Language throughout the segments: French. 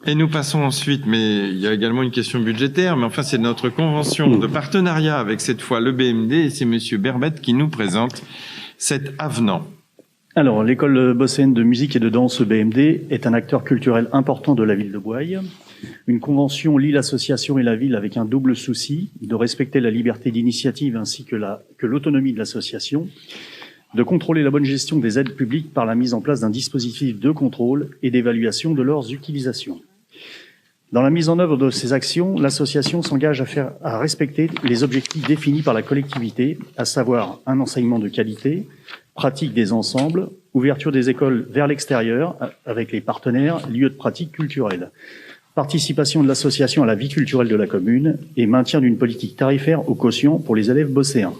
Et nous passons ensuite, mais il y a également une question budgétaire, mais enfin c'est notre convention de partenariat avec cette fois le BMD, et c'est Monsieur Berbette qui nous présente cet avenant. Alors, l'école bosséenne de musique et de danse BMD est un acteur culturel important de la ville de Bouaye. Une convention lie l'association et la ville avec un double souci, de respecter la liberté d'initiative ainsi que l'autonomie de l'association, de contrôler la bonne gestion des aides publiques par la mise en place d'un dispositif de contrôle et d'évaluation de leurs utilisations. Dans la mise en œuvre de ces actions, l'association s'engage à respecter les objectifs définis par la collectivité, à savoir un enseignement de qualité, pratique des ensembles, ouverture des écoles vers l'extérieur avec les partenaires, lieux de pratique culturelle, participation de l'association à la vie culturelle de la commune et maintien d'une politique tarifaire au quotient pour les élèves bosséens.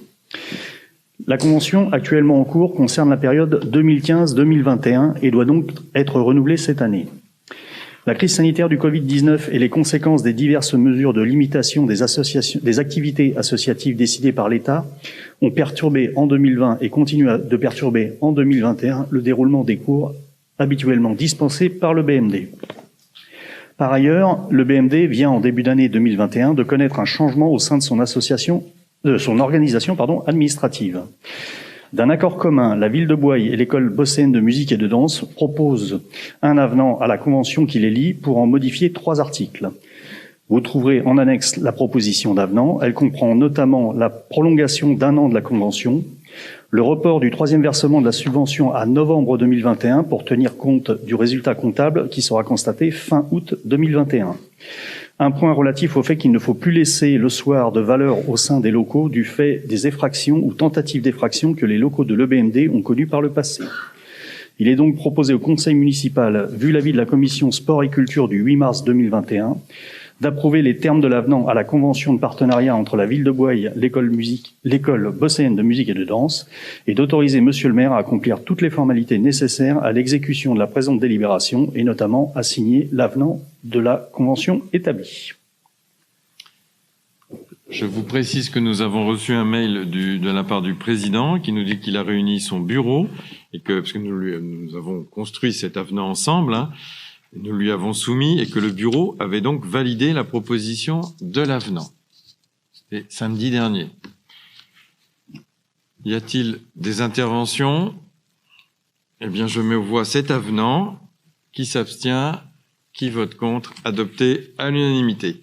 La convention actuellement en cours concerne la période 2015-2021 et doit donc être renouvelée cette année. La crise sanitaire du Covid-19 et les conséquences des diverses mesures de limitation des activités associatives décidées par l'État ont perturbé en 2020 et continuent de perturber en 2021 le déroulement des cours habituellement dispensés par le BMD. Par ailleurs, le BMD vient en début d'année 2021 de connaître un changement au sein de son organisation administrative. D'un accord commun, la ville de Bouaye et l'école bosséenne de musique et de danse proposent un avenant à la convention qui les lie pour en modifier 3 articles. Vous trouverez en annexe la proposition d'avenant. Elle comprend notamment la prolongation d'1 an de la convention, le report du 3e versement de la subvention à novembre 2021 pour tenir compte du résultat comptable qui sera constaté fin août 2021. Un point relatif au fait qu'il ne faut plus laisser le soir de valeur au sein des locaux du fait des effractions ou tentatives d'effraction que les locaux de l'EBMD ont connues par le passé. Il est donc proposé au conseil municipal, vu l'avis de la commission sport et culture du 8 mars 2021, d'approuver les termes de l'avenant à la convention de partenariat entre la ville de Bouaye, l'école bosséenne de musique et de danse, et d'autoriser monsieur le maire à accomplir toutes les formalités nécessaires à l'exécution de la présente délibération et notamment à signer l'avenant de la convention établie. Je vous précise que nous avons reçu un mail de la part du président qui nous dit qu'il a réuni son bureau et que, parce que nous avons construit cet avenant ensemble, nous lui avons soumis et que le bureau avait donc validé la proposition de l'avenant. C'était samedi dernier. Y a-t-il des interventions? Eh bien, je mets aux voix cet avenant. Qui s'abstient? Qui vote contre? Adopté à l'unanimité.